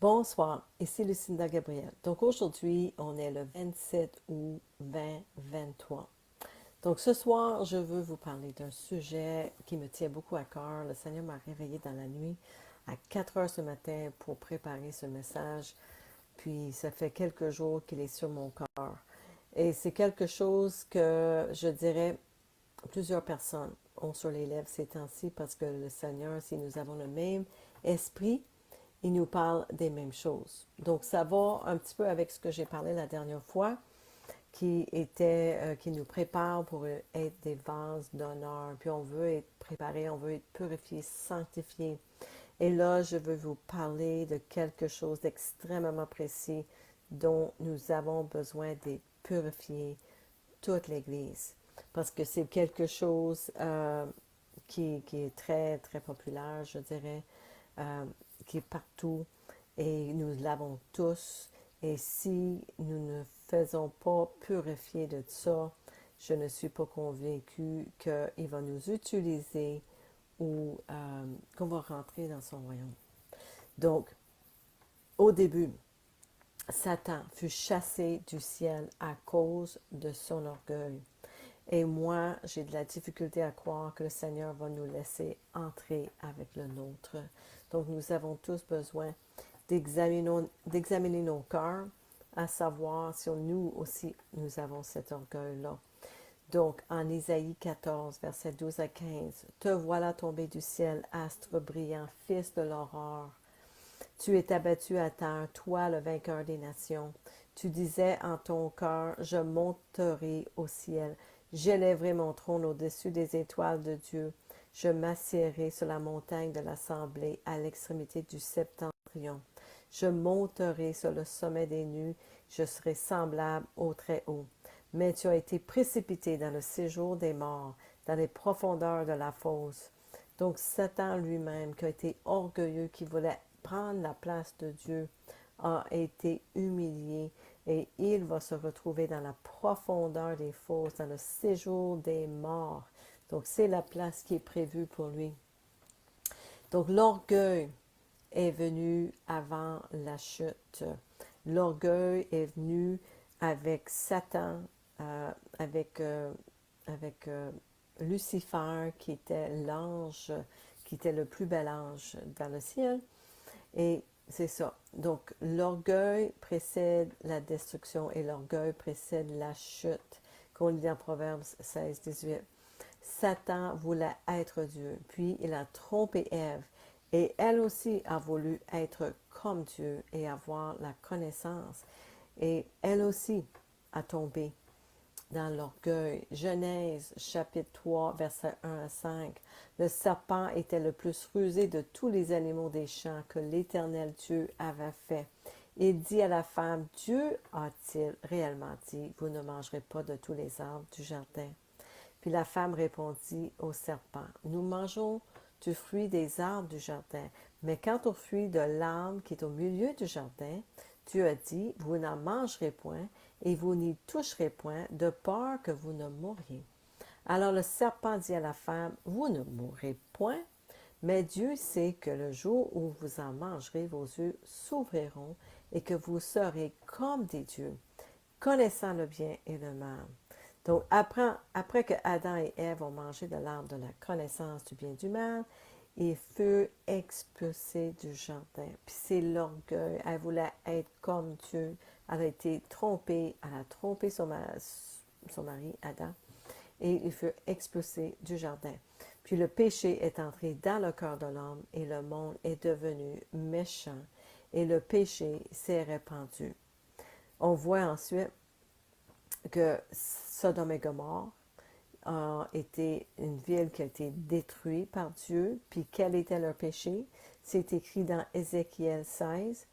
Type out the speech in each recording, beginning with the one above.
Bonsoir, ici Lucinda Gabriel. Donc aujourd'hui, on est le 27 août 2023. Donc ce soir, je veux vous parler d'un sujet qui me tient beaucoup à cœur. Le Seigneur m'a réveillée dans la nuit à 4 heures ce matin pour préparer ce message. Puis ça fait quelques jours qu'il est sur mon cœur. Et c'est quelque chose que je dirais plusieurs personnes ont sur les lèvres ces temps-ci parce que le Seigneur, si nous avons le même esprit, il nous parle des mêmes choses. Donc, ça va un petit peu avec ce que j'ai parlé la dernière fois, qui nous prépare pour être des vases d'honneur. Puis on veut être préparé, on veut être purifié, sanctifié. Et là, je veux vous parler de quelque chose d'extrêmement précis dont nous avons besoin d'être purifiés, toute l'Église. Parce que c'est quelque chose qui est très, très populaire, je dirais, euh, qui est partout et nous l'avons tous. Et si nous ne faisons pas purifier de ça, je ne suis pas convaincue qu'il va nous utiliser ou qu'on va rentrer dans son royaume. Donc, au début, Satan fut chassé du ciel à cause de son orgueil. Et moi, j'ai de la difficulté à croire que le Seigneur va nous laisser entrer avec le nôtre. Donc, nous avons tous besoin d'examiner nos cœurs, à savoir si nous aussi, nous avons cet orgueil-là. Donc, en Isaïe 14, versets 12 à 15, « Te voilà tombé du ciel, astre brillant, fils de l'aurore. Tu es abattu à terre, toi le vainqueur des nations. Tu disais en ton cœur, je monterai au ciel. J'élèverai mon trône au-dessus des étoiles de Dieu. Je m'assiérai sur la montagne de l'assemblée à l'extrémité du septentrion. Je monterai sur le sommet des nues. Je serai semblable au Très-Haut. Mais tu as été précipité dans le séjour des morts, dans les profondeurs de la fosse. Donc Satan lui-même, qui a été orgueilleux, qui voulait prendre la place de Dieu, a été humilié et il va se retrouver dans la profondeur des fosses, dans le séjour des morts. Donc c'est la place qui est prévue pour lui. Donc l'orgueil est venu avant la chute. L'orgueil est venu avec Satan, euh, avec, euh, avec Lucifer, qui était l'ange, qui était le plus bel ange dans le ciel. Et c'est ça. Donc, l'orgueil précède la destruction et l'orgueil précède la chute, qu'on lit dans Proverbes 16, 18. Satan voulait être Dieu, puis il a trompé Ève. Et elle aussi a voulu être comme Dieu et avoir la connaissance. Et elle aussi a tombé dans l'orgueil. Genèse chapitre 3, versets 1 à 5. Le serpent était le plus rusé de tous les animaux des champs que l'Éternel Dieu avait fait. Il dit à la femme, Dieu a-t-il réellement dit, vous ne mangerez pas de tous les arbres du jardin? Puis la femme répondit au serpent, nous mangeons du fruit des arbres du jardin, mais quant au fruit de l'arbre qui est au milieu du jardin, Dieu a dit, vous n'en mangerez point, et vous n'y toucherez point, de peur que vous ne mouriez. Alors le serpent dit à la femme, vous ne mourrez point, mais Dieu sait que le jour où vous en mangerez, vos yeux s'ouvriront, et que vous serez comme des dieux, connaissant le bien et le mal. Donc, après que Adam et Ève ont mangé de l'arbre de la connaissance du bien et du mal, ils furent expulsés du jardin. Puis c'est l'orgueil. Elle voulait être comme Dieu. Elle a été trompée. Elle a trompé son mari, Adam. Et ils furent expulsés du jardin. Puis le péché est entré dans le cœur de l'homme et le monde est devenu méchant. Et le péché s'est répandu. On voit ensuite que Sodome et Gomorrhe a été une ville qui a été détruite par Dieu. Puis quel était leur péché? C'est écrit dans Ézéchiel 16,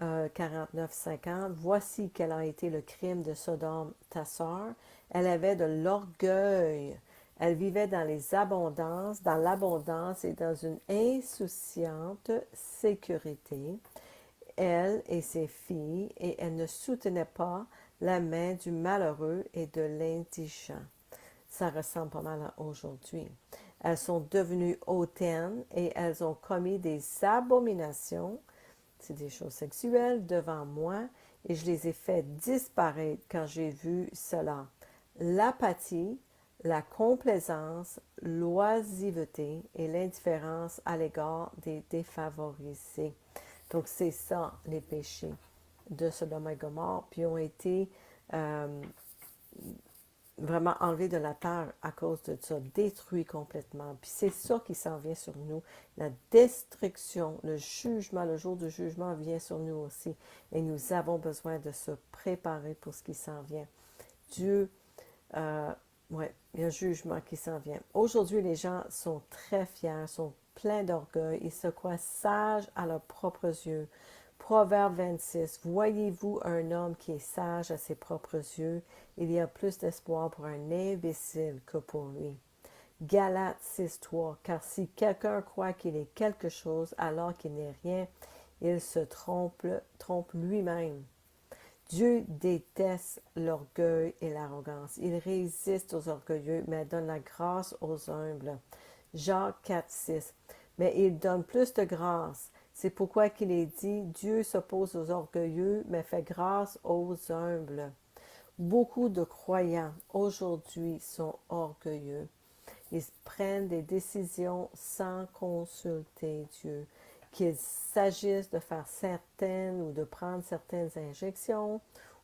49-50. Voici quel a été le crime de Sodome, ta sœur. Elle avait de l'orgueil. Elle vivait dans l'abondance et dans une insouciante sécurité, elle et ses filles, et elle ne soutenait pas la main du malheureux et de l'indigent. Ça ressemble pas mal à aujourd'hui. Elles sont devenues hautaines et elles ont commis des abominations. c'est des choses sexuelles, devant moi, et je les ai fait disparaître quand j'ai vu cela. L'apathie, la complaisance, l'oisiveté et l'indifférence à l'égard des défavorisés. Donc, c'est ça, les péchés de Sodome et Gomorrhe, puis ont été vraiment enlevés de la terre à cause de ça, détruits complètement. Puis c'est ça qui s'en vient sur nous. La destruction, le jugement, le jour du jugement vient sur nous aussi. Et nous avons besoin de se préparer pour ce qui s'en vient. Dieu, ouais, il y a un jugement qui s'en vient. Aujourd'hui, les gens sont très fiers, sont pleins d'orgueil, ils se croient sages à leurs propres yeux. Proverbe 26. Voyez-vous un homme qui est sage à ses propres yeux? Il y a plus d'espoir pour un imbécile que pour lui. Galates 6.3. Car si quelqu'un croit qu'il est quelque chose alors qu'il n'est rien, il se trompe lui-même. Dieu déteste l'orgueil et l'arrogance. Il résiste aux orgueilleux, mais donne la grâce aux humbles. Jacques 4.6. Mais il donne plus de grâce. C'est pourquoi qu'il est dit, Dieu s'oppose aux orgueilleux, mais fait grâce aux humbles. Beaucoup de croyants aujourd'hui sont orgueilleux. Ils prennent des décisions sans consulter Dieu. Qu'il s'agisse de faire certaines ou de prendre certaines injections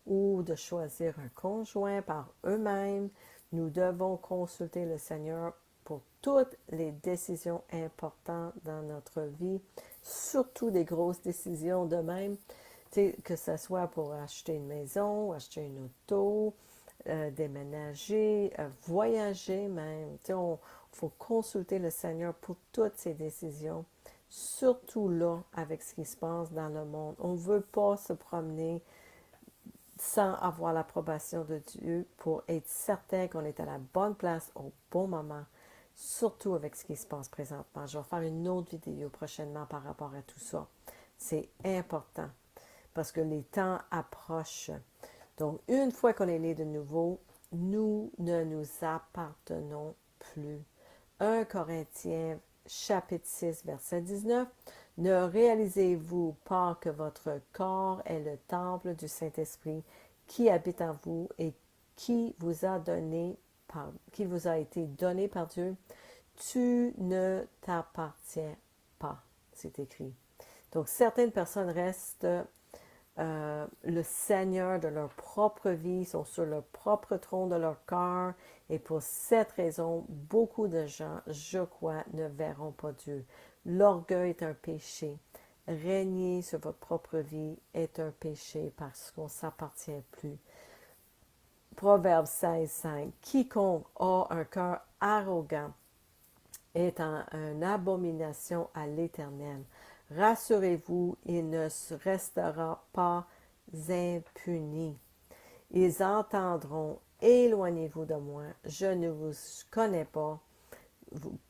ou de choisir un conjoint par eux-mêmes, nous devons consulter le Seigneur pour toutes les décisions importantes dans notre vie, surtout des grosses décisions de même, que ce soit pour acheter une maison, acheter une auto, déménager, voyager même. Il faut consulter le Seigneur pour toutes ces décisions, surtout là avec ce qui se passe dans le monde. On ne veut pas se promener sans avoir l'approbation de Dieu pour être certain qu'on est à la bonne place au bon moment, surtout avec ce qui se passe présentement. Je vais faire une autre vidéo prochainement par rapport à tout ça. C'est important parce que les temps approchent. Donc, une fois qu'on est né de nouveau, nous ne nous appartenons plus. 1 Corinthiens chapitre 6, verset 19. Ne réalisez-vous pas que votre corps est le temple du Saint-Esprit qui habite en vous et qui vous a été donné par Dieu? Tu ne t'appartiens pas, c'est écrit. Donc, certaines personnes restent le Seigneur de leur propre vie, sont sur le propre trône de leur cœur, et pour cette raison, beaucoup de gens, je crois, ne verront pas Dieu. L'orgueil est un péché. Régner sur votre propre vie est un péché parce qu'on ne s'appartient plus. Proverbe 16.5. Quiconque a un cœur arrogant est une abomination à l'Éternel. Rassurez-vous, il ne restera pas impuni. Ils entendront, éloignez-vous de moi, je ne vous connais pas,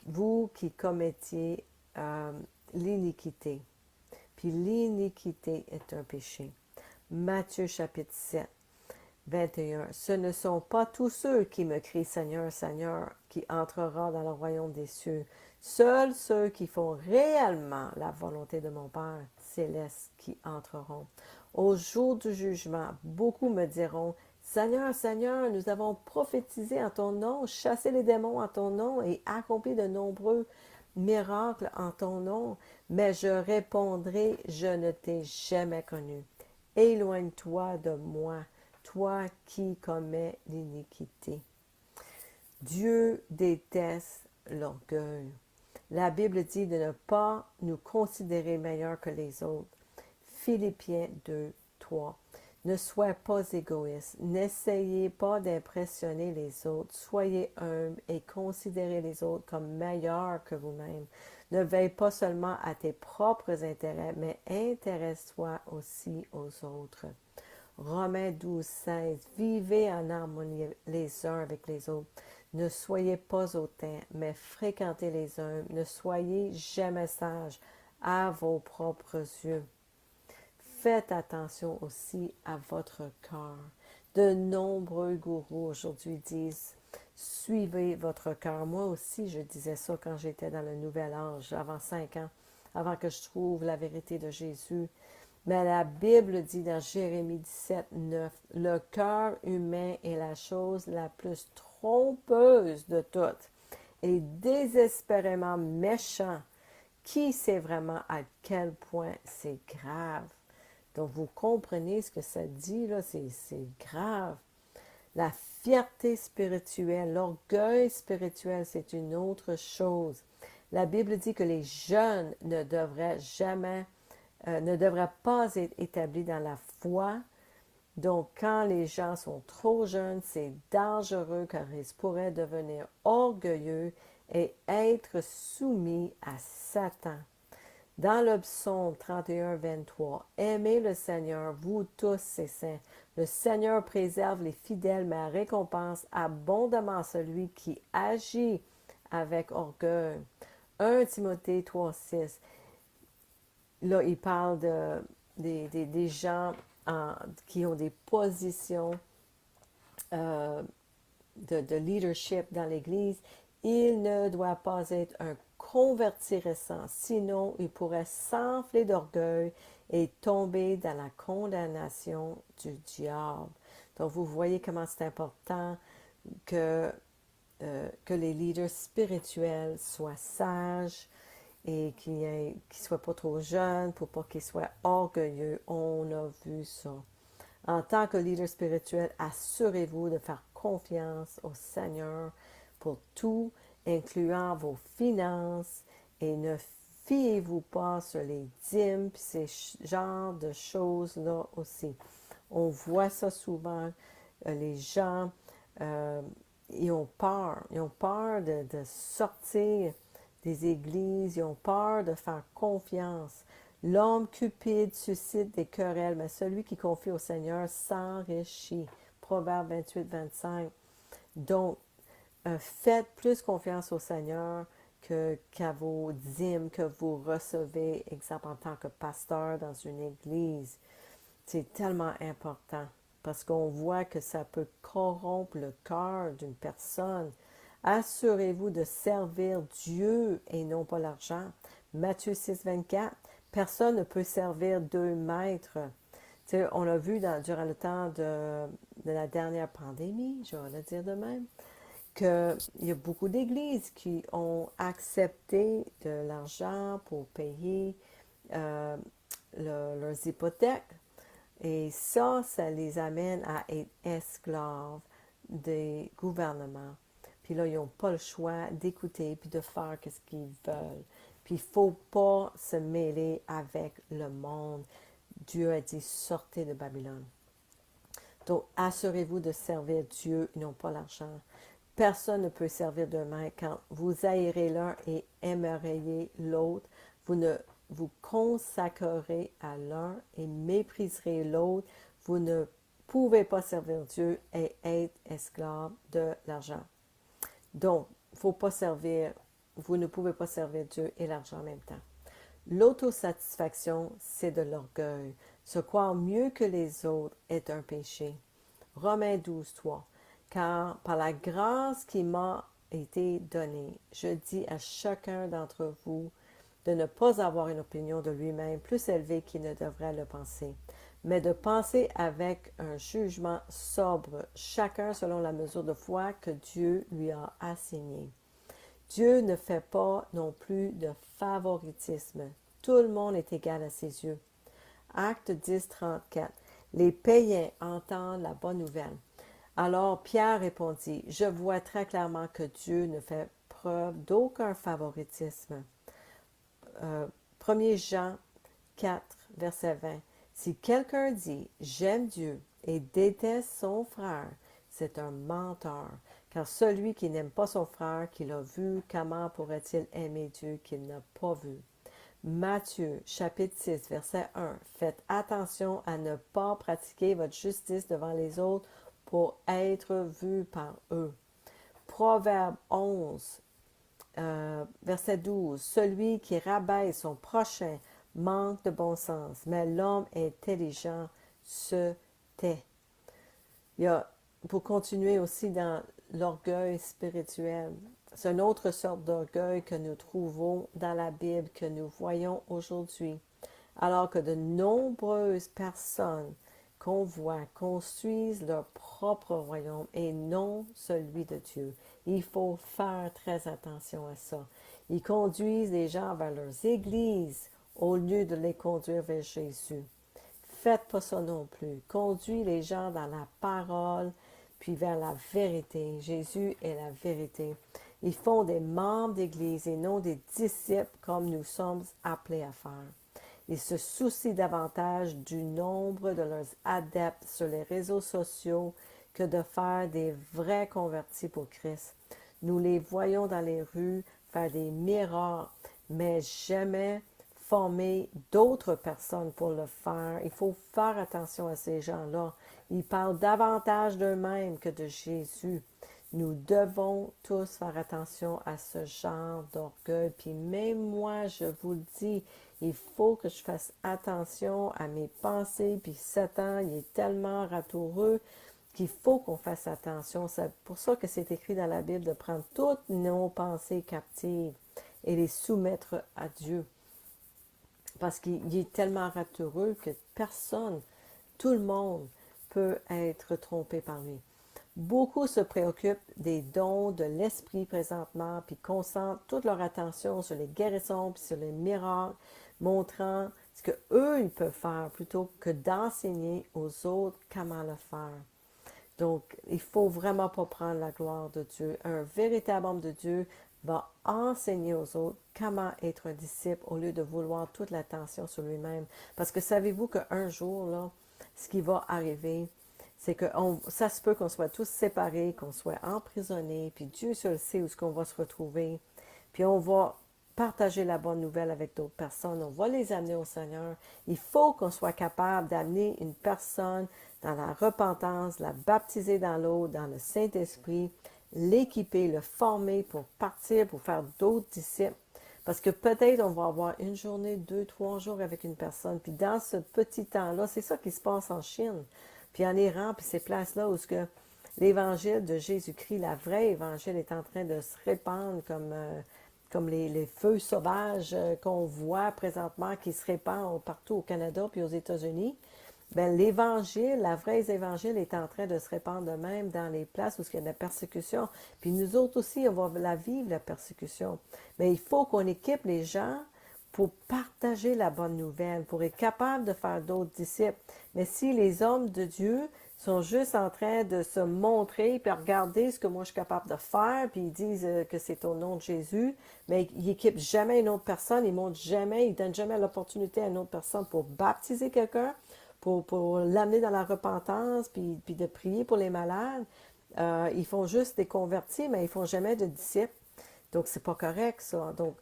vous qui commettiez l'iniquité. Puis l'iniquité est un péché. Matthieu chapitre 7, 21. Ce ne sont pas tous ceux qui me crient Seigneur, Seigneur, qui entreront dans le royaume des cieux. Seuls ceux qui font réellement la volonté de mon Père céleste qui entreront. Au jour du jugement, beaucoup me diront, Seigneur, Seigneur, nous avons prophétisé en ton nom, chassé les démons en ton nom et accompli de nombreux miracles en ton nom. Mais je répondrai, je ne t'ai jamais connu. Éloigne-toi de moi, toi qui commets l'iniquité. Dieu déteste l'orgueil. La Bible dit de ne pas nous considérer meilleurs que les autres. Philippiens 2, 3. Ne soyez pas égoïste. N'essayez pas d'impressionner les autres. Soyez humbles et considérez les autres comme meilleurs que vous-même. Ne veille pas seulement à tes propres intérêts, mais intéresse-toi aussi aux autres. Romains 12, 16. Vivez en harmonie les uns avec les autres. Ne soyez pas hautains, mais fréquentez les uns. Ne soyez jamais sages à vos propres yeux. Faites attention aussi à votre cœur. De nombreux gourous aujourd'hui disent suivez votre cœur. Moi aussi, je disais ça quand j'étais dans le nouvel âge, avant 5 ans. avant que je trouve la vérité de Jésus. Mais la Bible dit dans Jérémie 17, 9, le cœur humain est la chose la plus trompeuse de toutes et désespérément méchant. Qui sait vraiment à quel point c'est grave? Donc, vous comprenez ce que ça dit, là, c'est grave. La fierté spirituelle, l'orgueil spirituel, c'est une autre chose. La Bible dit que les jeunes ne devraient pas être établis dans la foi. Donc, quand les gens sont trop jeunes, c'est dangereux car ils pourraient devenir orgueilleux et être soumis à Satan. Dans le psaume 31, 23, aimez le Seigneur, vous tous ses saints. Le Seigneur préserve les fidèles, mais récompense abondamment celui qui agit avec orgueil. 1 Timothée 3, 6. Là, il parle des gens qui ont des positions de leadership dans l'Église. Il ne doit pas être un converti récent, sinon il pourrait s'enfler d'orgueil et tomber dans la condamnation du diable. Donc vous voyez comment c'est important que les leaders spirituels soient sages et qu'ils ne soient pas trop jeunes pour pas qu'ils soient orgueilleux. On a vu ça. En tant que leader spirituel, assurez-vous de faire confiance au Seigneur pour tout, incluant vos finances, et ne fiez-vous pas sur les dîmes, puis ces genres de choses-là aussi. On voit ça souvent, les gens, ils ont peur de sortir des églises, ils ont peur de faire confiance. L'homme cupide suscite des querelles, mais celui qui confie au Seigneur s'enrichit. Proverbe 28, 25. Donc, faites plus confiance au Seigneur qu'à vos dîmes que vous recevez, exemple en tant que pasteur dans une église. C'est tellement important parce qu'on voit que ça peut corrompre le cœur d'une personne. Assurez-vous de servir Dieu et non pas l'argent. Matthieu 6, 24. Personne ne peut servir deux maîtres. Tu sais, on l'a vu durant le temps de la dernière pandémie, je vais le dire de même, qu'il y a beaucoup d'églises qui ont accepté de l'argent pour payer leurs hypothèques. Et ça les amène à être esclaves des gouvernements. Puis là, ils n'ont pas le choix d'écouter puis de faire ce qu'ils veulent. Puis il ne faut pas se mêler avec le monde. Dieu a dit, sortez de Babylone. Donc, assurez-vous de servir Dieu et non pas l'argent. Personne ne peut servir deux mains. Quand vous haïrez l'un et aimeriez l'autre, vous ne vous consacrerez à l'un et mépriserez l'autre. Vous ne pouvez pas servir Dieu et être esclave de l'argent. Donc, vous ne pouvez pas servir Dieu et l'argent en même temps. L'autosatisfaction, c'est de l'orgueil. Se croire mieux que les autres est un péché. Romains 12, 3. Car par la grâce qui m'a été donnée, je dis à chacun d'entre vous de ne pas avoir une opinion de lui-même plus élevée qu'il ne devrait le penser, mais de penser avec un jugement sobre, chacun selon la mesure de foi que Dieu lui a assignée. Dieu ne fait pas non plus de favoritisme. Tout le monde est égal à ses yeux. Acte 10, 34. Les païens entendent la bonne nouvelle. Alors Pierre répondit, je vois très clairement que Dieu ne fait preuve d'aucun favoritisme. 1 Jean 4, verset 20. Si quelqu'un dit, j'aime Dieu et déteste son frère, c'est un menteur. Car celui qui n'aime pas son frère qu'il a vu, comment pourrait-il aimer Dieu qu'il n'a pas vu? Matthieu, chapitre 6, verset 1. Faites attention à ne pas pratiquer votre justice devant les autres pour être vu par eux. Proverbe 11, verset 12. Celui qui rabaisse son prochain manque de bon sens, mais l'homme intelligent se tait. Il y a, pour continuer aussi dans l'orgueil spirituel, C'est une autre sorte d'orgueil que nous trouvons dans la Bible, que nous voyons aujourd'hui. Alors que de nombreuses personnes qu'on voit construisent leur propre royaume et non celui de Dieu. Il faut faire très attention à ça. Ils conduisent les gens vers leurs églises au lieu de les conduire vers Jésus. Faites pas ça non plus. Conduis les gens dans la parole, puis vers la vérité. Jésus est la vérité. Ils font des membres d'Église et non des disciples comme nous sommes appelés à faire. Ils se soucient davantage du nombre de leurs adeptes sur les réseaux sociaux que de faire des vrais convertis pour Christ. Nous les voyons dans les rues faire des miracles, mais jamais former d'autres personnes pour le faire. Il faut faire attention à ces gens-là. Ils parlent davantage d'eux-mêmes que de Jésus. Nous devons tous faire attention à ce genre d'orgueil. Puis même moi, je vous le dis, il faut que je fasse attention à mes pensées. Puis Satan, il est tellement ratoureux qu'il faut qu'on fasse attention. C'est pour ça que c'est écrit dans la Bible de prendre toutes nos pensées captives et les soumettre à Dieu. Parce qu'il est tellement ratoureux que personne, tout le monde peut être trompé par lui. Beaucoup se préoccupent des dons de l'esprit présentement, puis concentrent toute leur attention sur les guérisons, puis sur les miracles, montrant ce qu'eux, ils peuvent faire, plutôt que d'enseigner aux autres comment le faire. Donc, il ne faut vraiment pas prendre la gloire de Dieu. Un véritable homme de Dieu va enseigner aux autres comment être un disciple au lieu de vouloir toute l'attention sur lui-même. Parce que savez-vous qu'un jour, là, ce qui va arriver, c'est que ça se peut qu'on soit tous séparés, qu'on soit emprisonnés, puis Dieu seul sait où est-ce qu'on va se retrouver. Puis on va partager la bonne nouvelle avec d'autres personnes, on va les amener au Seigneur. Il faut qu'on soit capable d'amener une personne dans la repentance, la baptiser dans l'eau, dans le Saint-Esprit, l'équiper, le former pour partir, pour faire d'autres disciples. Parce que peut-être on va avoir une journée, 2, 3 jours avec une personne. Puis dans ce petit temps-là, c'est ça qui se passe en Chine, puis en Iran, puis ces places-là où que l'évangile de Jésus-Christ, la vraie évangile, est en train de se répandre comme les feux sauvages qu'on voit présentement qui se répandent partout au Canada puis aux États-Unis. Ben, l'évangile, la vraie évangile est en train de se répandre de même dans les places où il y a de la persécution. Puis nous autres aussi, on va la vivre, la persécution. Mais il faut qu'on équipe les gens pour partager la bonne nouvelle, pour être capable de faire d'autres disciples. Mais si les hommes de Dieu sont juste en train de se montrer, puis regarder ce que moi je suis capable de faire, puis ils disent que c'est au nom de Jésus, mais ils n'équipent jamais une autre personne, ils montrent jamais, ils donnent jamais l'opportunité à une autre personne pour baptiser quelqu'un, pour l'amener dans la repentance, puis de prier pour les malades. Ils font juste des convertis, mais ils font jamais de disciples. Donc, c'est pas correct, ça. Donc,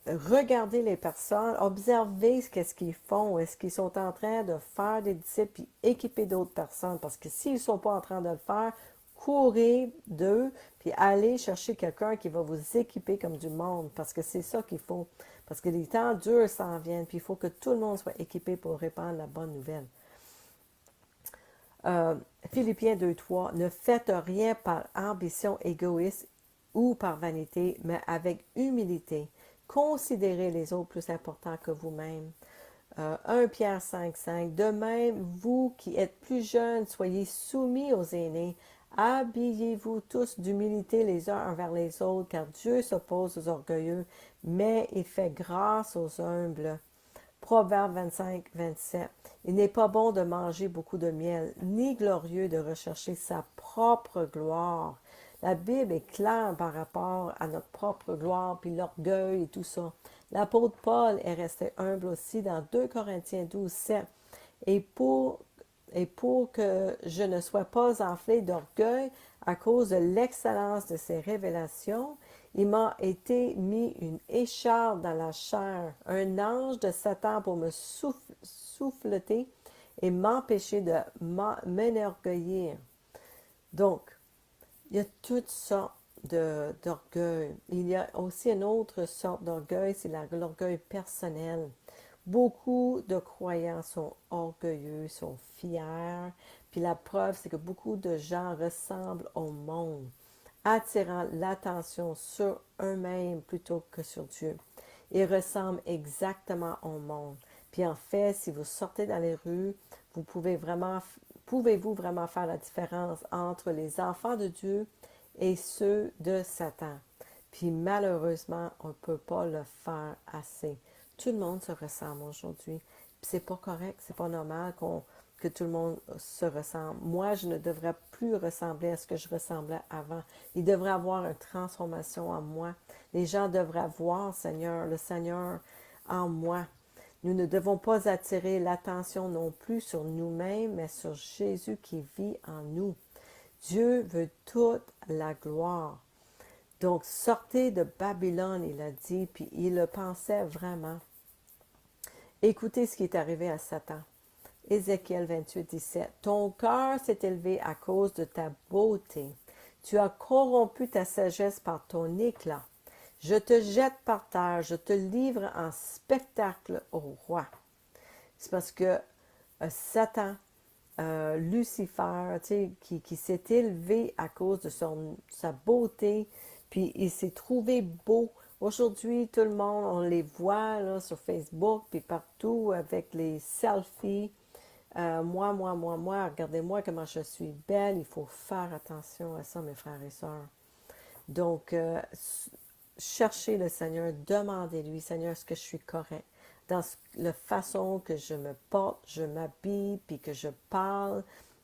regardez les personnes, observez ce qu'ils font. Est-ce qu'ils sont en train de faire des disciples puis équiper d'autres personnes? Parce que s'ils ne sont pas en train de le faire, courez d'eux puis allez chercher quelqu'un qui va vous équiper comme du monde. Parce que c'est ça qu'il faut. Parce que les temps durs s'en viennent puis il faut que tout le monde soit équipé pour répandre la bonne nouvelle. Philippiens 2.3, ne faites rien par ambition égoïste ou par vanité, mais avec humilité. Considérez les autres plus importants que vous-même. 1 Pierre 5.5, de même, vous qui êtes plus jeunes, soyez soumis aux aînés. Habillez-vous tous d'humilité les uns envers les autres, car Dieu s'oppose aux orgueilleux, mais il fait grâce aux humbles. Proverbe 25.27. Il n'est pas bon de manger beaucoup de miel, ni glorieux de rechercher sa propre gloire. La Bible est claire par rapport à notre propre gloire, puis l'orgueil et tout ça. L'apôtre Paul est resté humble aussi dans 2 Corinthiens 12.7. Et pour que je ne sois pas enflé d'orgueil à cause de l'excellence de ses révélations, il m'a été mis une écharpe dans la chair, un ange de Satan pour me souffleter et m'empêcher de m'enorgueillir. Donc, il y a toutes sortes d'orgueil. Il y a aussi une autre sorte d'orgueil, c'est l'orgueil personnel. Beaucoup de croyants sont orgueilleux, sont fiers. Puis la preuve, c'est que beaucoup de gens ressemblent au monde. attirant l'attention sur eux-mêmes plutôt que sur Dieu. Ils ressemblent exactement au monde. Puis en fait, si vous sortez dans les rues, pouvez-vous vraiment faire la différence entre les enfants de Dieu et ceux de Satan? Puis malheureusement, on ne peut pas le faire assez. Tout le monde se ressemble aujourd'hui. Puis c'est pas correct, c'est pas normal que tout le monde se ressemble. Moi, je ne devrais plus ressembler à ce que je ressemblais avant. Il devrait y avoir une transformation en moi. Les gens devraient voir, Seigneur, le Seigneur en moi. Nous ne devons pas attirer l'attention non plus sur nous-mêmes, mais sur Jésus qui vit en nous. Dieu veut toute la gloire. Donc, sortez de Babylone, il a dit, puis il le pensait vraiment. Écoutez ce qui est arrivé à Satan. Ézéchiel 28, 17. Ton cœur s'est élevé à cause de ta beauté. Tu as corrompu ta sagesse par ton éclat. Je te jette par terre, je te livre en spectacle au roi. C'est parce que Satan, Lucifer, qui s'est élevé à cause de sa beauté, puis il s'est trouvé beau. Aujourd'hui, tout le monde, on les voit là, sur Facebook, puis partout avec les selfies. Moi, regardez-moi comment je suis belle. Il faut faire attention à ça, mes frères et sœurs. Donc, cherchez le Seigneur, demandez-lui, Seigneur, est-ce que je suis correct? Dans la façon que je me porte, je m'habille, puis que je parle.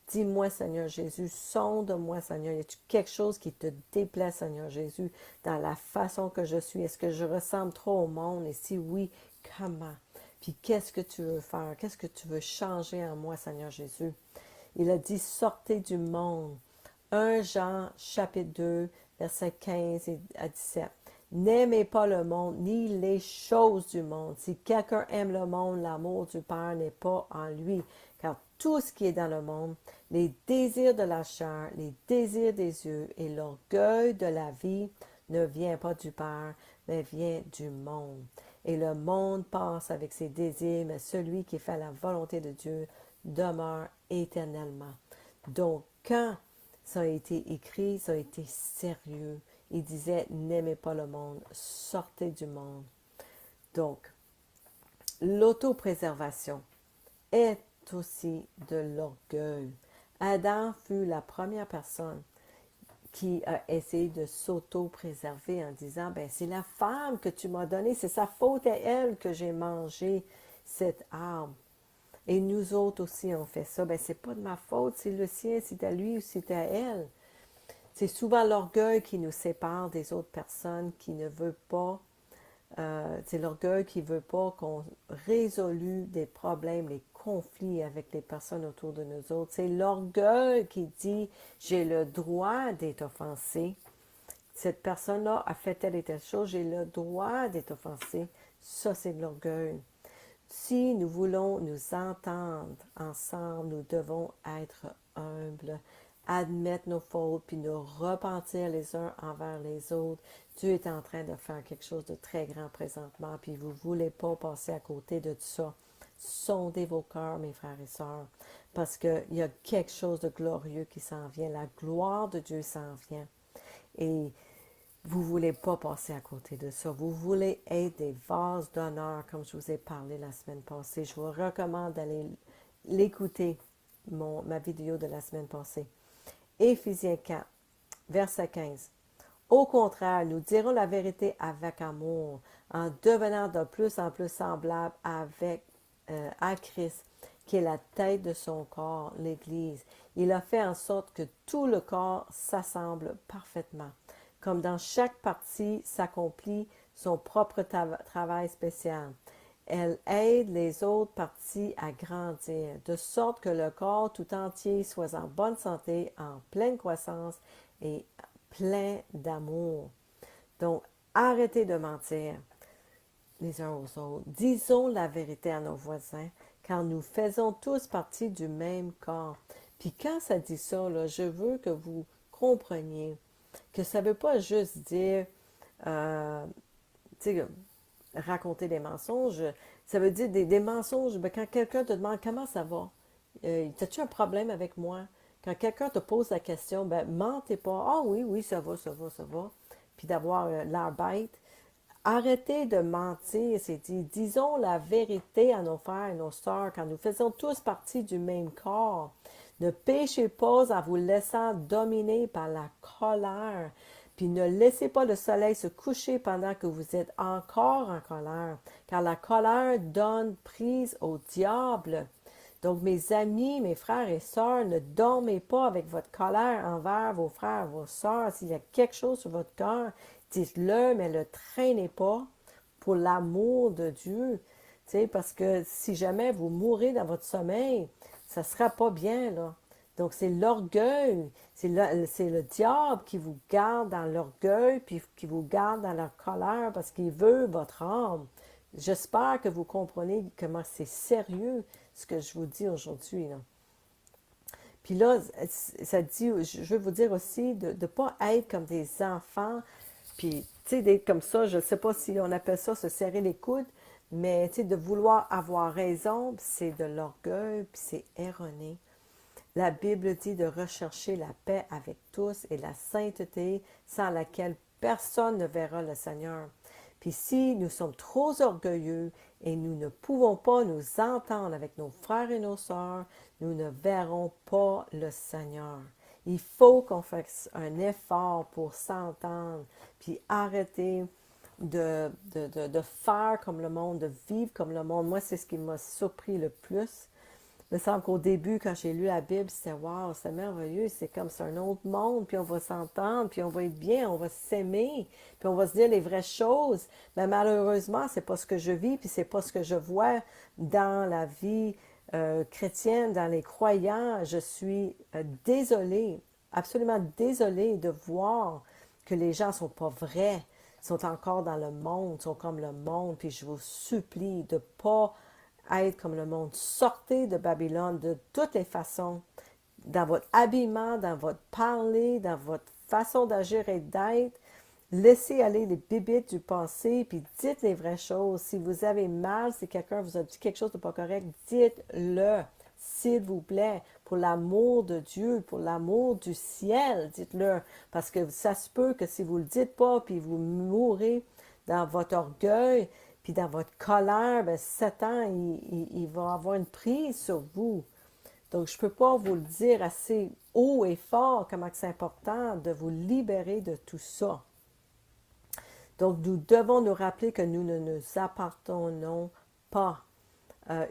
Dis-moi, Seigneur Jésus, sonde-moi, Seigneur. Y a-t-il quelque chose qui te déplaît, Seigneur Jésus, dans la façon que je suis? Est-ce que je ressemble trop au monde? Et si oui, comment? Puis qu'est-ce que tu veux faire? Qu'est-ce que tu veux changer en moi, Seigneur Jésus? Il a dit, sortez du monde. 1 Jean, chapitre 2, versets 15 à 17. N'aimez pas le monde, ni les choses du monde. Si quelqu'un aime le monde, l'amour du Père n'est pas en lui. Car tout ce qui est dans le monde, les désirs de la chair, les désirs des yeux et l'orgueil de la vie ne vient pas du Père, mais vient du monde. Et le monde passe avec ses désirs, mais celui qui fait la volonté de Dieu demeure éternellement. Donc, quand ça a été écrit, ça a été sérieux. Il disait, n'aimez pas le monde, sortez du monde. Donc, l'autopréservation est aussi de l'orgueil. Adam fut la première personne qui a essayé de s'auto-préserver en disant, ben c'est la femme que tu m'as donnée, c'est sa faute à elle que j'ai mangé cet arbre. Et nous autres aussi, on fait ça. Ben c'est pas de ma faute, c'est le sien, c'est à lui ou c'est à elle. C'est souvent l'orgueil qui nous sépare des autres personnes, qui ne veut pas, c'est l'orgueil qui ne veut pas qu'on résolue des problèmes, les conflits avec les personnes autour de nous autres. C'est l'orgueil qui dit, j'ai le droit d'être offensé. Cette personne-là a fait telle et telle chose, j'ai le droit d'être offensé. Ça, c'est de l'orgueil. Si nous voulons nous entendre ensemble, nous devons être humbles, admettre nos fautes, puis nous repentir les uns envers les autres. Dieu est en train de faire quelque chose de très grand présentement, puis vous ne voulez pas passer à côté de tout ça. Sondez vos cœurs, mes frères et sœurs, parce qu'il y a quelque chose de glorieux qui s'en vient. La gloire de Dieu s'en vient. Et vous ne voulez pas passer à côté de ça. Vous voulez être des vases d'honneur, comme je vous ai parlé la semaine passée. Je vous recommande d'aller l'écouter, ma vidéo de la semaine passée. Éphésiens 4, verset 15. Au contraire, nous dirons la vérité avec amour, en devenant de plus en plus semblables à Christ, qui est la tête de son corps, l'Église. Il a fait en sorte que tout le corps s'assemble parfaitement. Comme dans chaque partie s'accomplit son propre travail spécial. Elle aide les autres parties à grandir, de sorte que le corps tout entier soit en bonne santé, en pleine croissance et plein d'amour. Donc, arrêtez de mentir les uns aux autres. Disons la vérité à nos voisins, car nous faisons tous partie du même corps. Puis quand ça dit ça, là, je veux que vous compreniez que ça ne veut pas juste dire, tu sais, raconter des mensonges. Ça veut dire des mensonges. Ben, quand quelqu'un te demande comment ça va, as-tu un problème avec moi? Quand quelqu'un te pose la question, ben, mentez pas. Ah oui, oui, ça va, ça va, ça va. Puis d'avoir l'air bête. Arrêtez de mentir, c'est dit. Disons la vérité à nos frères et nos sœurs, quand nous faisons tous partie du même corps. Ne péchez pas en vous laissant dominer par la colère. Puis ne laissez pas le soleil se coucher pendant que vous êtes encore en colère, car la colère donne prise au diable. Donc, mes amis, mes frères et sœurs, ne dormez pas avec votre colère envers vos frères, vos sœurs. S'il y a quelque chose sur votre cœur, dites-le, mais ne le traînez pas pour l'amour de Dieu. Tu sais, parce que si jamais vous mourrez dans votre sommeil, ça ne sera pas bien, là. Donc, c'est l'orgueil, c'est le diable qui vous garde dans l'orgueil, puis qui vous garde dans la colère parce qu'il veut votre âme. J'espère que vous comprenez comment c'est sérieux ce que je vous dis aujourd'hui, là. Puis là, ça dit, je veux vous dire aussi de ne pas être comme des enfants, puis, tu sais, d'être comme ça, je ne sais pas si on appelle ça se serrer les coudes, mais, tu sais, de vouloir avoir raison, c'est de l'orgueil, puis c'est erroné. La Bible dit de rechercher la paix avec tous et la sainteté sans laquelle personne ne verra le Seigneur. Puis si nous sommes trop orgueilleux et nous ne pouvons pas nous entendre avec nos frères et nos sœurs, nous ne verrons pas le Seigneur. Il faut qu'on fasse un effort pour s'entendre, puis arrêter de faire comme le monde, de vivre comme le monde. Moi, c'est ce qui m'a surpris le plus. Il me semble qu'au début, quand j'ai lu la Bible, c'était wow, c'est merveilleux, c'est comme c'est un autre monde, puis on va s'entendre, puis on va être bien, on va s'aimer, puis on va se dire les vraies choses. Mais malheureusement, c'est pas ce que je vis, puis c'est pas ce que je vois dans la vie chrétienne, dans les croyants. Je suis désolée, absolument désolée de voir que les gens sont pas vrais, sont encore dans le monde, sont comme le monde, puis je vous supplie de pas être comme le monde. Sortez de Babylone de toutes les façons, dans votre habillement, dans votre parler, dans votre façon d'agir et d'être. Laissez aller les bibites du passé, puis dites les vraies choses. Si vous avez mal, si quelqu'un vous a dit quelque chose de pas correct, dites-le, s'il vous plaît, pour l'amour de Dieu, pour l'amour du ciel, dites-le. Parce que ça se peut que si vous ne le dites pas, puis vous mourrez dans votre orgueil, puis dans votre colère, ben, Satan, il va avoir une prise sur vous. Donc, je ne peux pas vous le dire assez haut et fort comment c'est important de vous libérer de tout ça. Donc, nous devons nous rappeler que nous ne nous appartenons pas.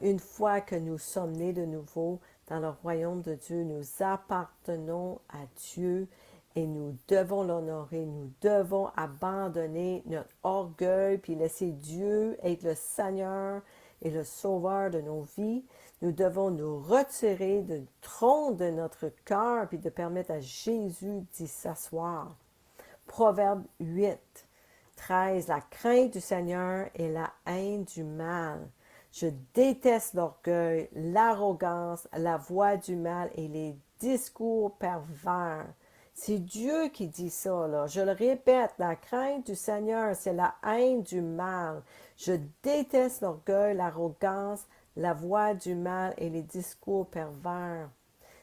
Une fois que nous sommes nés de nouveau dans le royaume de Dieu, nous appartenons à Dieu et nous devons l'honorer. Nous devons abandonner notre orgueil puis laisser Dieu être le Seigneur et le Sauveur de nos vies. Nous devons nous retirer du trône de notre cœur puis de permettre à Jésus d'y s'asseoir. Proverbe 8, 13. La crainte du Seigneur et la haine du mal. Je déteste l'orgueil, l'arrogance, la voix du mal et les discours pervers. C'est Dieu qui dit ça, là. Je le répète, la crainte du Seigneur, c'est la haine du mal. Je déteste l'orgueil, l'arrogance, la voix du mal et les discours pervers.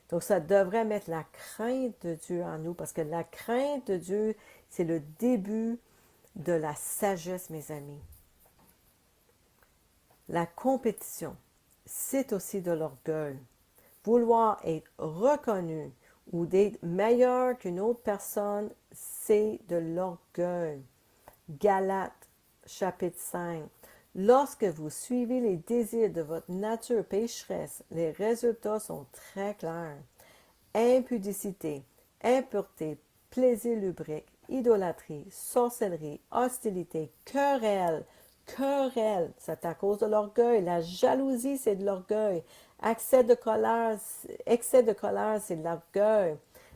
Donc, ça devrait mettre la crainte de Dieu en nous, parce que la crainte de Dieu, c'est le début de la sagesse, mes amis. La compétition, c'est aussi de l'orgueil. Vouloir être reconnu ou d'être meilleur qu'une autre personne, c'est de l'orgueil. Galates, chapitre 5. Lorsque vous suivez les désirs de votre nature pécheresse, les résultats sont très clairs. Impudicité, impureté, plaisir lubrique, idolâtrie, sorcellerie, hostilité, querelle, c'est à cause de l'orgueil. La jalousie, c'est de l'orgueil. Excès de colère, c'est de l'orgueil.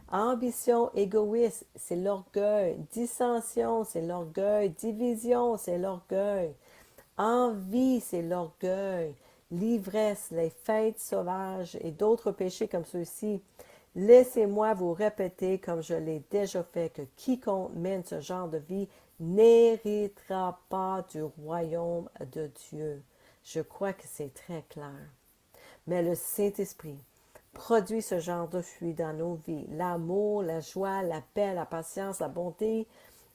Ambition égoïste, c'est l'orgueil. Dissension, c'est l'orgueil. Division, c'est l'orgueil. Envie, c'est l'orgueil. L'ivresse, les fêtes sauvages et d'autres péchés comme ceux-ci. Laissez-moi vous répéter, comme je l'ai déjà fait, que quiconque mène ce genre de vie n'héritera pas du royaume de Dieu. Je crois que c'est très clair. Mais le Saint-Esprit, produit ce genre de fruits dans nos vies. L'amour, la joie, la paix, la patience, la bonté,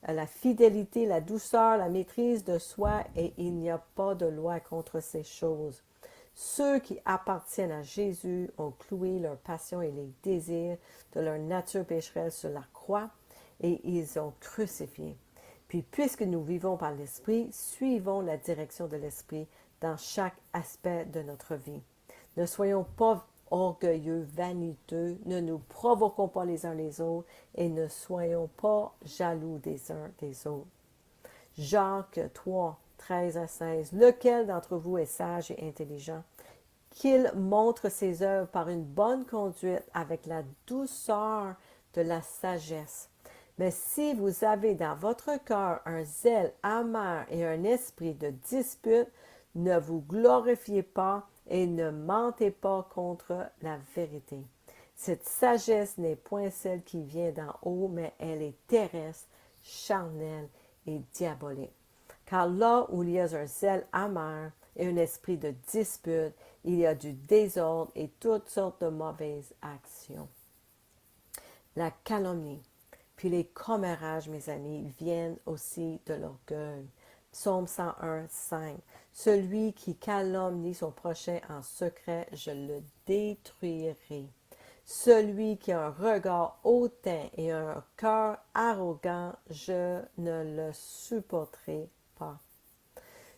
la fidélité, la douceur, la maîtrise de soi, et il n'y a pas de loi contre ces choses. Ceux qui appartiennent à Jésus ont cloué leurs passions et les désirs de leur nature pécheresse sur la croix et ils ont crucifié. Puis, puisque nous vivons par l'Esprit, suivons la direction de l'Esprit dans chaque aspect de notre vie. Ne soyons pas orgueilleux, vaniteux, ne nous provoquons pas les uns les autres et ne soyons pas jaloux des uns des autres. Jacques 3, 13 à 16. Lequel d'entre vous est sage et intelligent? Qu'il montre ses œuvres par une bonne conduite avec la douceur de la sagesse. Mais si vous avez dans votre cœur un zèle amer et un esprit de dispute, ne vous glorifiez pas et ne mentez pas contre la vérité. Cette sagesse n'est point celle qui vient d'en haut, mais elle est terrestre, charnelle et diabolique. Car là où il y a un zèle amer et un esprit de dispute, il y a du désordre et toutes sortes de mauvaises actions. La calomnie, puis les commérages, mes amis, viennent aussi de l'orgueil. Psaume 101, 5. Celui qui calomnie son prochain en secret, je le détruirai. Celui qui a un regard hautain et un cœur arrogant, je ne le supporterai pas.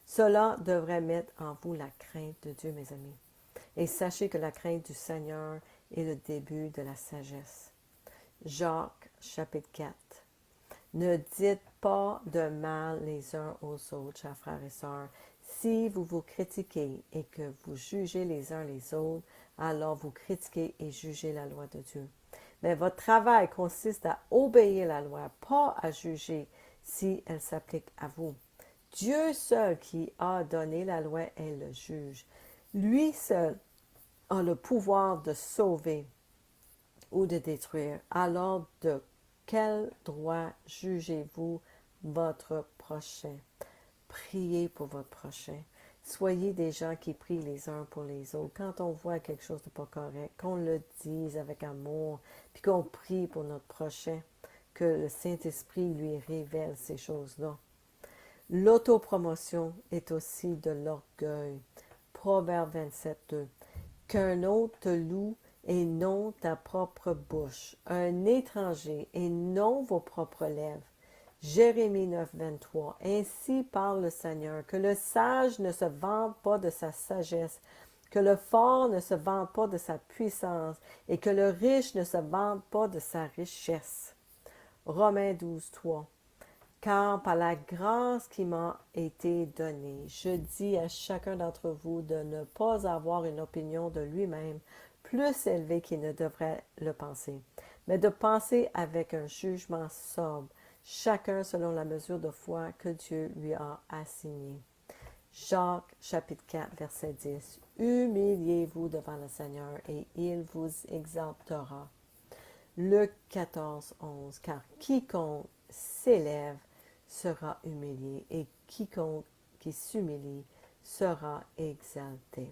Cela devrait mettre en vous la crainte de Dieu, mes amis. Et sachez que la crainte du Seigneur est le début de la sagesse. Jacques, chapitre 4. Ne dites pas de mal les uns aux autres, chers frères et sœurs. Si vous vous critiquez et que vous jugez les uns les autres, alors vous critiquez et jugez la loi de Dieu. Mais votre travail consiste à obéir la loi, pas à juger si elle s'applique à vous. Dieu seul qui a donné la loi est le juge. Lui seul a le pouvoir de sauver ou de détruire. Alors de quel droit jugez-vous votre prochain? Priez pour votre prochain. Soyez des gens qui prient les uns pour les autres. Quand on voit quelque chose de pas correct, qu'on le dise avec amour, puis qu'on prie pour notre prochain, que le Saint-Esprit lui révèle ces choses-là. L'autopromotion est aussi de l'orgueil. Proverbe 27, 2. Qu'un autre te loue et non ta propre bouche, un étranger et non vos propres lèvres. Jérémie 9, 23. Ainsi parle le Seigneur, que le sage ne se vante pas de sa sagesse, que le fort ne se vante pas de sa puissance, et que le riche ne se vante pas de sa richesse. Romains 12, 3. Car par la grâce qui m'a été donnée, je dis à chacun d'entre vous de ne pas avoir une opinion de lui-même plus élevée qu'il ne devrait le penser, mais de penser avec un jugement sobre, chacun selon la mesure de foi que Dieu lui a assignée. Jacques chapitre 4 verset 10. Humiliez-vous devant le Seigneur et il vous exaltera. Luc 14, 11. Car quiconque s'élève sera humilié et quiconque qui s'humilie sera exalté.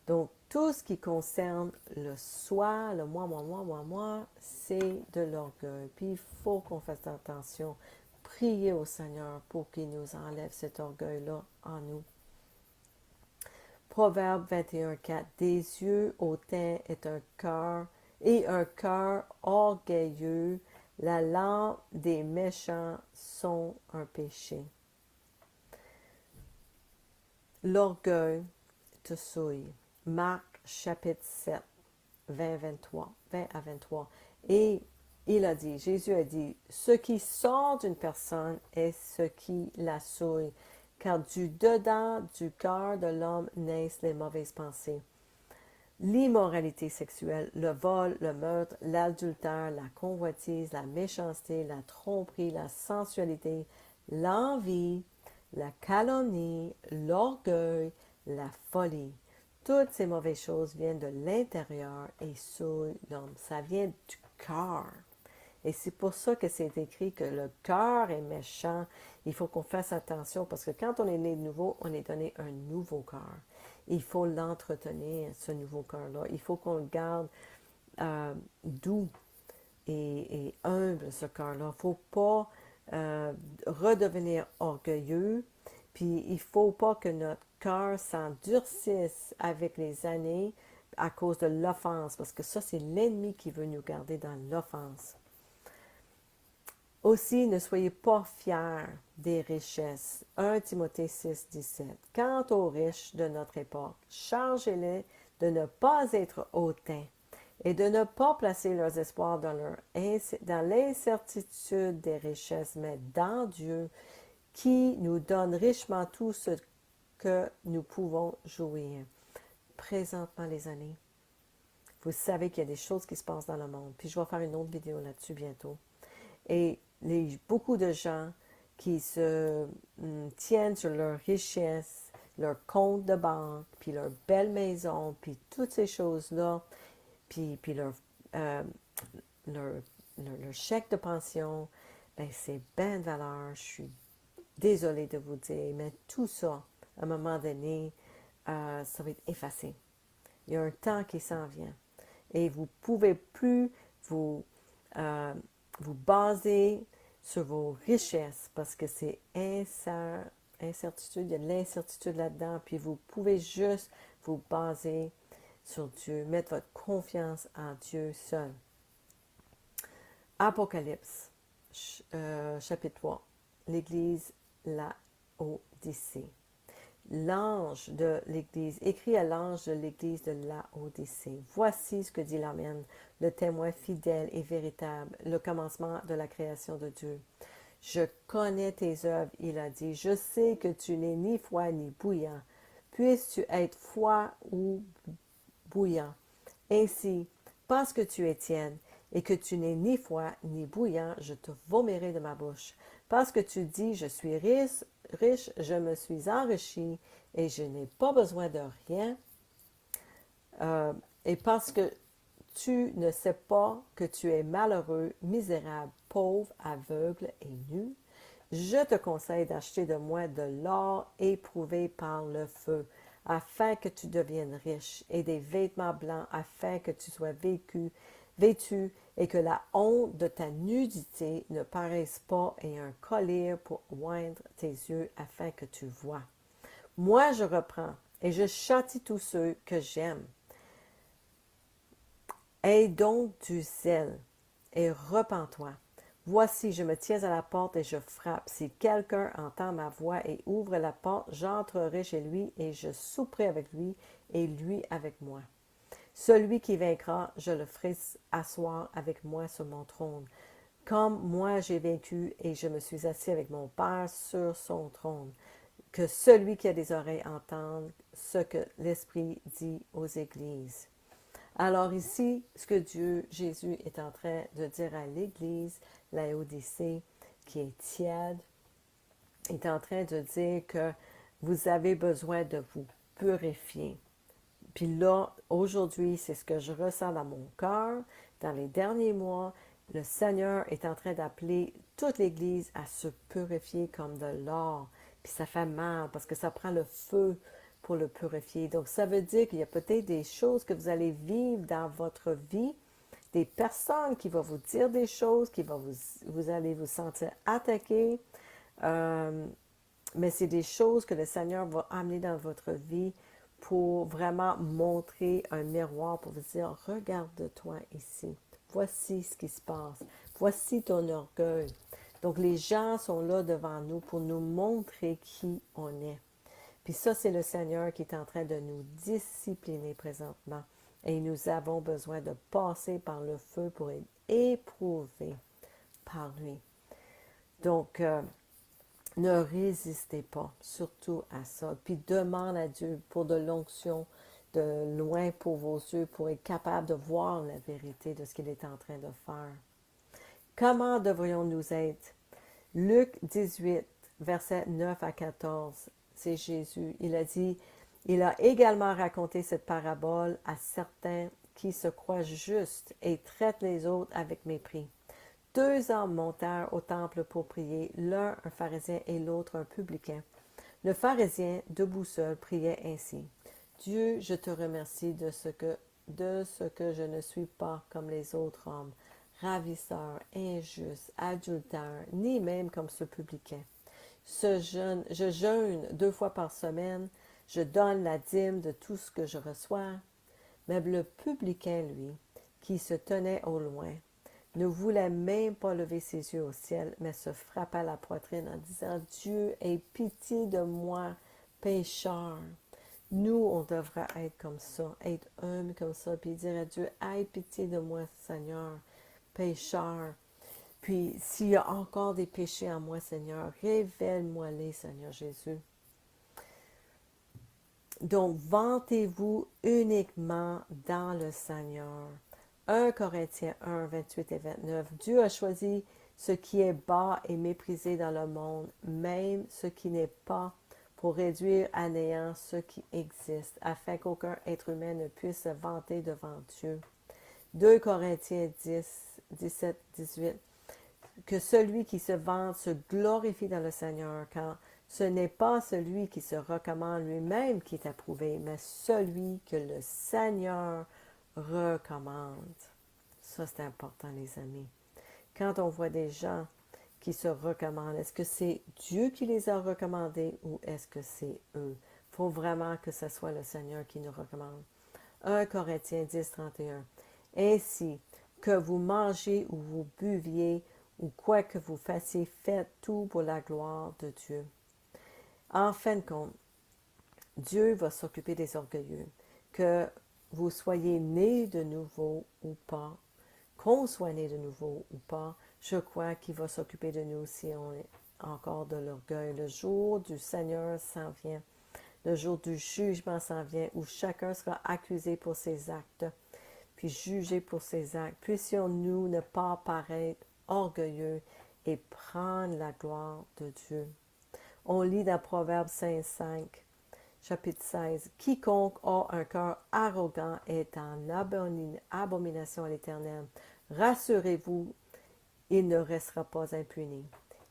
Donc, tout ce qui concerne le soi, le moi, c'est de l'orgueil. Puis, il faut qu'on fasse attention. Priez au Seigneur pour qu'il nous enlève cet orgueil-là en nous. Proverbe 21, 4. Des yeux hautains est un cœur et un cœur orgueilleux. La langue des méchants sont un péché. L'orgueil te souille. Marc chapitre 7, 20 à 23. Et il a dit, Jésus a dit, ce qui sort d'une personne est ce qui la souille, car du dedans du cœur de l'homme naissent les mauvaises pensées. L'immoralité sexuelle, le vol, le meurtre, l'adultère, la convoitise, la méchanceté, la tromperie, la sensualité, l'envie, la calomnie, l'orgueil, la folie. Toutes ces mauvaises choses viennent de l'intérieur et souillent l'homme. Ça vient du cœur. Et c'est pour ça que c'est écrit que le cœur est méchant. Il faut qu'on fasse attention parce que quand on est né de nouveau, on est donné un nouveau cœur. Il faut l'entretenir, ce nouveau cœur-là. Il faut qu'on le garde doux et humble, ce cœur-là. Il ne faut pas redevenir orgueilleux, puis il ne faut pas que notre cœur s'endurcisse avec les années à cause de l'offense, parce que ça, c'est l'ennemi qui veut nous garder dans l'offense. Aussi, ne soyez pas fiers des richesses. 1 Timothée 6, 17. Quant aux riches de notre époque, chargez-les de ne pas être hautains et de ne pas placer leurs espoirs dans l'incertitude des richesses, mais dans Dieu, qui nous donne richement tout ce que nous pouvons jouir. Présentement, les amis, vous savez qu'il y a des choses qui se passent dans le monde. Puis je vais faire une autre vidéo là-dessus bientôt. Et beaucoup de gens qui se tiennent sur leur richesse, leur compte de banque, puis leur belle maison, puis toutes ces choses-là, puis leur chèque de pension, ben c'est bien de valeur. Je suis désolée de vous dire, mais tout ça, à un moment donné, ça va être effacé. Il y a un temps qui s'en vient. Et vous ne pouvez plus vous baser sur vos richesses parce que c'est incertitude, il y a de l'incertitude là-dedans, puis vous pouvez juste vous baser sur Dieu, mettre votre confiance en Dieu seul. Apocalypse, chapitre 3, l'Église Laodicée. L'ange de l'Église, écrit à l'ange de l'Église de Laodicée. Voici ce que dit l'Amen, le témoin fidèle et véritable, le commencement de la création de Dieu. Je connais tes œuvres, il a dit. Je sais que tu n'es ni froid ni bouillant. Puisses-tu être froid ou bouillant. Ainsi, parce que tu es tiède et que tu n'es ni froid ni bouillant, je te vomirai de ma bouche. Parce que tu dis, je suis riche, je me suis enrichi et je n'ai pas besoin de rien. Et parce que tu ne sais pas que tu es malheureux, misérable, pauvre, aveugle et nu, je te conseille d'acheter de moi de l'or éprouvé par le feu, afin que tu deviennes riche, et des vêtements blancs, afin que tu sois vêtu, et que la honte de ta nudité ne paraisse pas, et un collier pour oindre tes yeux, afin que tu vois. Moi, je reprends, et je châtie tous ceux que j'aime. Aie donc du zèle, et repens-toi. Voici, je me tiens à la porte et je frappe. Si quelqu'un entend ma voix et ouvre la porte, j'entrerai chez lui et je souperai avec lui et lui avec moi. Celui qui vaincra, je le ferai asseoir avec moi sur mon trône, comme moi j'ai vaincu et je me suis assis avec mon Père sur son trône. Que celui qui a des oreilles entende ce que l'Esprit dit aux églises. Alors ici, ce que Jésus est en train de dire à l'Église, Laodicée, qui est tiède, est en train de dire que vous avez besoin de vous purifier. Puis là, aujourd'hui, c'est ce que je ressens dans mon cœur. Dans les derniers mois, le Seigneur est en train d'appeler toute l'Église à se purifier comme de l'or. Puis ça fait mal parce que ça prend le feu pour le purifier. Donc, ça veut dire qu'il y a peut-être des choses que vous allez vivre dans votre vie, des personnes qui vont vous dire des choses, vous allez vous sentir attaqué. Mais c'est des choses que le Seigneur va amener dans votre vie pour vraiment montrer un miroir, pour vous dire, regarde-toi ici. Voici ce qui se passe. Voici ton orgueil. Donc, les gens sont là devant nous pour nous montrer qui on est. Puis ça, c'est le Seigneur qui est en train de nous discipliner présentement. Et nous avons besoin de passer par le feu pour être éprouvés par lui. Donc, ne résistez pas, surtout à ça. Puis demande à Dieu pour de l'onction, de loin pour vos yeux, pour être capable de voir la vérité de ce qu'il est en train de faire. Comment devrions-nous être? Luc 18, versets 9 à 14, c'est Jésus. Il a dit, il a également raconté cette parabole à certains qui se croient justes et traitent les autres avec mépris. 2 hommes montèrent au temple pour prier, l'un un pharisien et l'autre un publicain. Le pharisien, debout seul, priait ainsi. Dieu, je te remercie de ce que je ne suis pas comme les autres hommes, ravisseurs, injustes, adultères, ni même comme ce publicain. Je jeûne 2 fois par semaine, je donne la dîme de tout ce que je reçois. Mais le publicain, lui, qui se tenait au loin, ne voulait même pas lever ses yeux au ciel, mais se frappa la poitrine en disant, Dieu, aie pitié de moi, pécheur. Nous, on devrait être comme ça, être humble comme ça, puis dire à Dieu, aie pitié de moi, Seigneur, pécheur. Puis, s'il y a encore des péchés en moi, Seigneur, révèle-moi-les, Seigneur Jésus. Donc, vantez-vous uniquement dans le Seigneur. 1 Corinthiens 1, 28 et 29. Dieu a choisi ce qui est bas et méprisé dans le monde, même ce qui n'est pas, pour réduire à néant ce qui existe, afin qu'aucun être humain ne puisse se vanter devant Dieu. 2 Corinthiens 10, 17, 18. Que celui qui se vante se glorifie dans le Seigneur, car ce n'est pas celui qui se recommande lui-même qui est approuvé, mais celui que le Seigneur recommande. Ça, c'est important, les amis. Quand on voit des gens qui se recommandent, est-ce que c'est Dieu qui les a recommandés ou est-ce que c'est eux? Il faut vraiment que ce soit le Seigneur qui nous recommande. 1 Corinthiens 10, 31. Ainsi, que vous mangez ou vous buviez, ou quoi que vous fassiez, faites tout pour la gloire de Dieu. En fin de compte, Dieu va s'occuper des orgueilleux. Que vous soyez nés de nouveau ou pas, qu'on soit né de nouveau ou pas, je crois qu'il va s'occuper de nous si on est encore de l'orgueil. Le jour du Seigneur s'en vient. Le jour du jugement s'en vient, où chacun sera accusé pour ses actes, puis jugé pour ses actes. Puissions-nous ne pas paraître orgueilleux et prendre la gloire de Dieu. On lit dans Proverbe 5, chapitre 16. Quiconque a un cœur arrogant est en abomination à l'Éternel. Rassurez-vous, il ne restera pas impuni.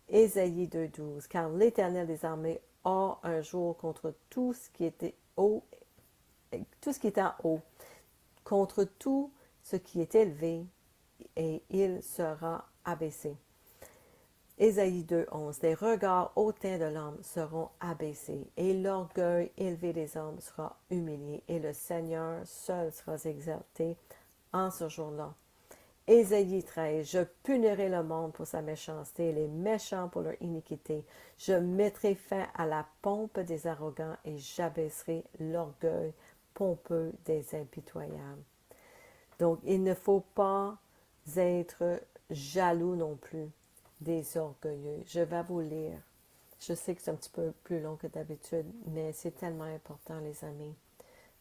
Ésaïe 2,12. Car l'Éternel des armées a un jour contre tout ce qui était haut, tout ce qui est en haut, contre tout ce qui est élevé, et il sera abaissé. Ésaïe 2,11. Les regards hautains de l'homme seront abaissés, et l'orgueil élevé des hommes sera humilié, et le Seigneur seul sera exalté en ce jour-là. Ésaïe 13. Je punirai le monde pour sa méchanceté, et les méchants pour leur iniquité. Je mettrai fin à la pompe des arrogants, et j'abaisserai l'orgueil pompeux des impitoyables. Donc, il ne faut pas être jaloux non plus des orgueilleux. Je vais vous lire. Je sais que c'est un petit peu plus long que d'habitude, mais c'est tellement important, les amis,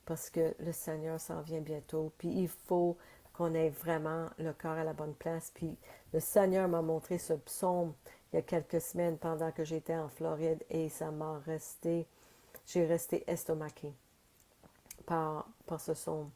parce que le Seigneur s'en vient bientôt, puis il faut qu'on ait vraiment le cœur à la bonne place. Puis le Seigneur m'a montré ce psaume il y a quelques semaines pendant que j'étais en Floride, et ça m'a resté, j'ai resté estomaquée par ce psaume.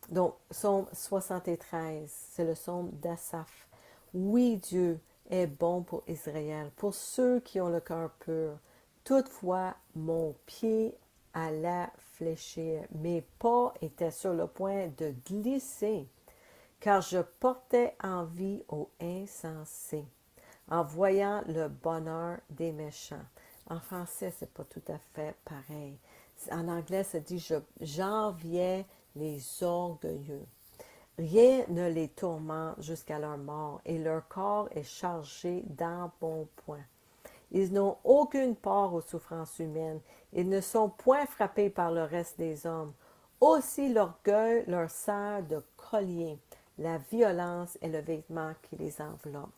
Donc, psaume 73, c'est le psaume d'Asaph. Oui, Dieu est bon pour Israël, pour ceux qui ont le cœur pur. Toutefois, mon pied allait fléchir, mes pas étaient sur le point de glisser, car je portais envie aux insensés, en voyant le bonheur des méchants. En français, c'est pas tout à fait pareil. En anglais, ça dit j'enviais les orgueilleux. Rien ne les tourmente jusqu'à leur mort, et leur corps est chargé d'embonpoint. Ils n'ont aucune part aux souffrances humaines. Ils ne sont point frappés par le reste des hommes. Aussi l'orgueil leur sert de collier. La violence est le vêtement qui les enveloppe.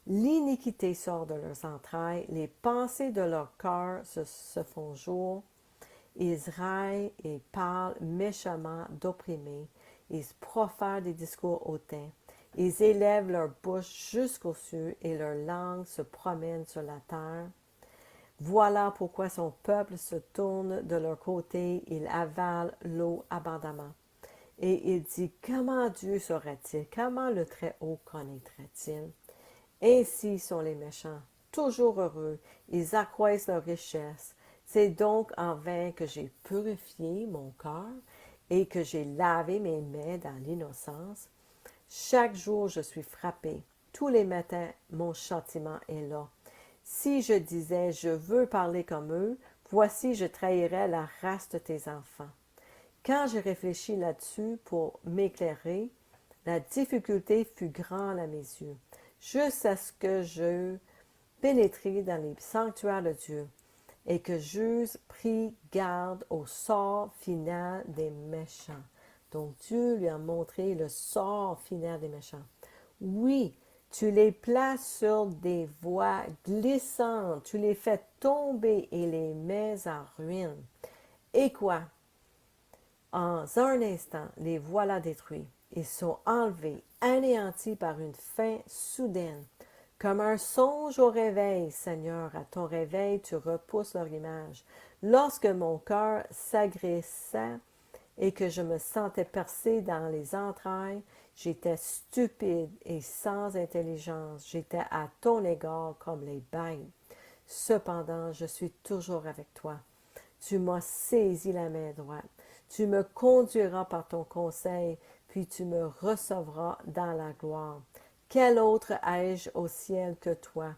L'iniquité sort de leurs entrailles. Les pensées de leur cœur se font jour. Ils raillent et parlent méchamment d'opprimés. Ils profèrent des discours hautains. Ils élèvent leur bouche jusqu'aux cieux, et leur langue se promène sur la terre. Voilà pourquoi son peuple se tourne de leur côté, il avale l'eau abondamment. Et il dit, comment Dieu saurait-il? Comment le Très-Haut connaîtrait-il? Ainsi sont les méchants, toujours heureux, ils accroissent leur richesse. C'est donc en vain que j'ai purifié mon corps et que j'ai lavé mes mains dans l'innocence. Chaque jour, je suis frappé. Tous les matins, mon châtiment est là. Si je disais, je veux parler comme eux, voici, je trahirais la race de tes enfants. Quand j'ai réfléchi là-dessus pour m'éclairer, la difficulté fut grande à mes yeux, jusqu'à ce que je pénétré dans les sanctuaires de Dieu et que j'eusse pris garde au sort final des méchants. Donc Dieu lui a montré le sort final des méchants. Oui, tu les places sur des voies glissantes, tu les fais tomber et les mets en ruine. Et quoi? En un instant, les voilà détruits. Ils sont enlevés, anéantis par une fin soudaine. Comme un songe au réveil, Seigneur, à ton réveil, tu repousses leur image. Lorsque mon cœur s'agressa et que je me sentais percé dans les entrailles, j'étais stupide et sans intelligence. J'étais à ton égard comme les bêtes. Cependant, je suis toujours avec toi. Tu m'as saisi la main droite. Tu me conduiras par ton conseil, puis tu me recevras dans la gloire. Quel autre ai-je au ciel que toi?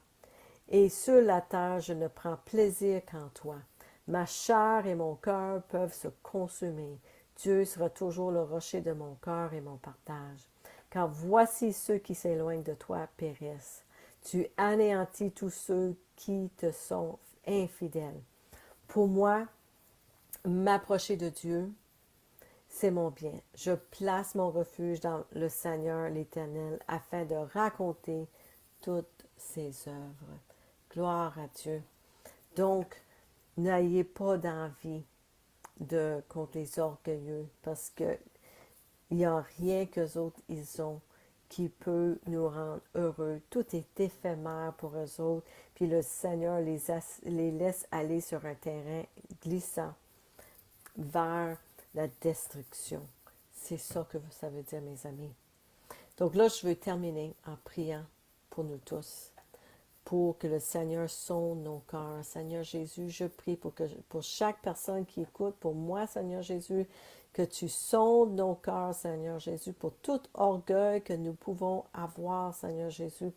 Et sur la terre, je ne prends plaisir qu'en toi. Ma chair et mon cœur peuvent se consumer. Dieu sera toujours le rocher de mon cœur et mon partage. Car voici ceux qui s'éloignent de toi périssent. Tu anéantis tous ceux qui te sont infidèles. Pour moi, m'approcher de Dieu, c'est mon bien. Je place mon refuge dans le Seigneur l'Éternel afin de raconter toutes ses œuvres. Gloire à Dieu. Donc, n'ayez pas d'envie contre les orgueilleux parce que il n'y a rien qu'eux autres ils ont qui peut nous rendre heureux. Tout est éphémère pour eux autres. Puis le Seigneur les laisse aller sur un terrain glissant vers la destruction. C'est ça que ça veut dire, mes amis. Donc là, je veux terminer en priant pour nous tous, pour que le Seigneur sonde nos cœurs. Seigneur Jésus, je prie pour chaque personne qui écoute, pour moi, Seigneur Jésus, que tu sondes nos cœurs, Seigneur Jésus, pour tout orgueil que nous pouvons avoir, Seigneur Jésus.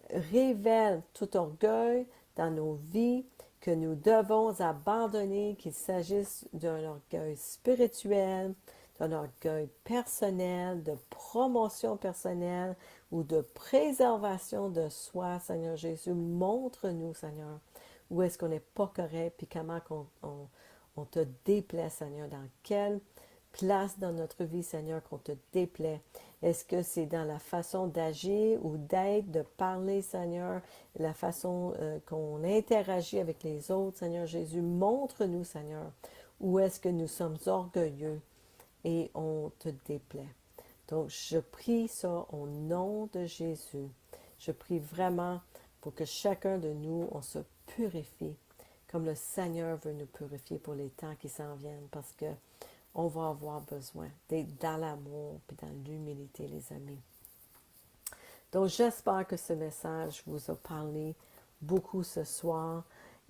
Révèle tout orgueil dans nos vies que nous devons abandonner, qu'il s'agisse d'un orgueil spirituel, d'un orgueil personnel, de promotion personnelle ou de préservation de soi, Seigneur Jésus. Montre-nous, Seigneur, où est-ce qu'on n'est pas correct, puis comment on te déplaît, Seigneur, dans quelle place dans notre vie, Seigneur, qu'on te déplaît. Est-ce que c'est dans la façon d'agir ou d'être, de parler, Seigneur, la façon qu'on interagit avec les autres, Seigneur Jésus? Montre-nous, Seigneur, où est-ce que nous sommes orgueilleux et on te déplaît. Donc, je prie ça au nom de Jésus. Je prie vraiment pour que chacun de nous, on se purifie comme le Seigneur veut nous purifier pour les temps qui s'en viennent, parce que on va avoir besoin d'être dans l'amour et dans l'humilité, les amis. Donc, j'espère que ce message vous a parlé beaucoup ce soir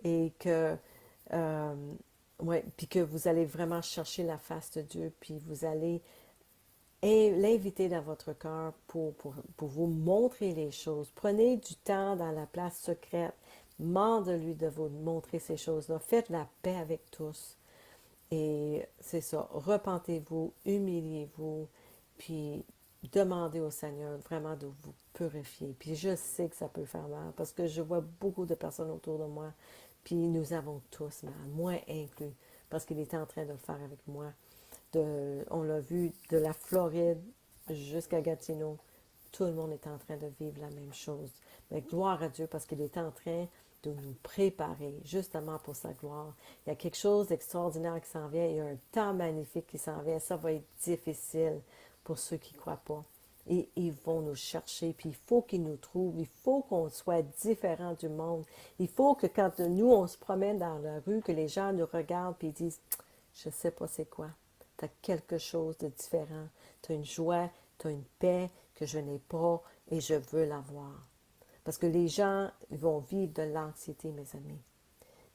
et que, puis que vous allez vraiment chercher la face de Dieu, puis vous allez l'inviter dans votre cœur pour vous montrer les choses. Prenez du temps dans la place secrète. Demande-lui de vous montrer ces choses-là. Faites la paix avec tous. Et c'est ça, repentez-vous, humiliez-vous, puis demandez au Seigneur vraiment de vous purifier. Puis je sais que ça peut faire mal, parce que je vois beaucoup de personnes autour de moi, puis nous avons tous mal, moi inclus, parce qu'il était en train de le faire avec moi. On l'a vu de la Floride jusqu'à Gatineau, tout le monde est en train de vivre la même chose. Mais gloire à Dieu, parce qu'il est en train de nous préparer justement pour sa gloire. Il y a quelque chose d'extraordinaire qui s'en vient. Il y a un temps magnifique qui s'en vient. Ça va être difficile pour ceux qui ne croient pas. Et ils vont nous chercher, puis il faut qu'ils nous trouvent. Il faut qu'on soit différent du monde. Il faut que quand nous, on se promène dans la rue, que les gens nous regardent et disent « Je ne sais pas c'est quoi. Tu as quelque chose de différent. Tu as une joie, tu as une paix que je n'ai pas et je veux l'avoir. » Parce que les gens vont vivre de l'anxiété, mes amis.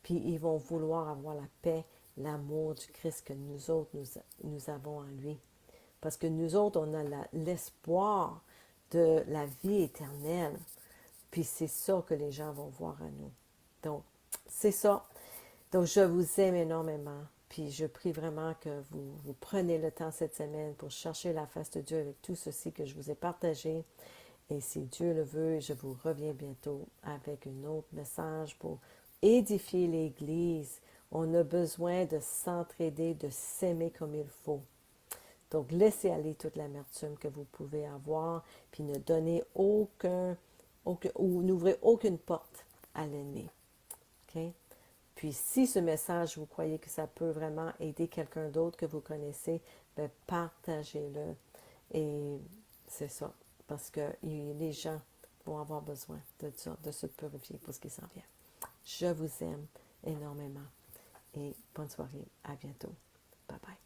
puis ils vont vouloir avoir la paix, l'amour du Christ que nous autres, nous avons en lui. Parce que nous autres, on a l'espoir de la vie éternelle. Puis c'est ça que les gens vont voir à nous. Donc, c'est ça. Donc, je vous aime énormément. Puis je prie vraiment que vous prenez le temps cette semaine pour chercher la face de Dieu avec tout ceci que je vous ai partagé. Et si Dieu le veut, je vous reviens bientôt avec un autre message pour édifier l'Église. On a besoin de s'entraider, de s'aimer comme il faut. Donc, laissez aller toute l'amertume que vous pouvez avoir, puis ne donnez ou n'ouvrez aucune porte à l'ennemi. OK? Puis, si ce message, vous croyez que ça peut vraiment aider quelqu'un d'autre que vous connaissez, bien, partagez-le. Et c'est ça, parce que les gens vont avoir besoin de ça, de se purifier pour ce qui s'en vient. Je vous aime énormément et bonne soirée. À bientôt. Bye bye.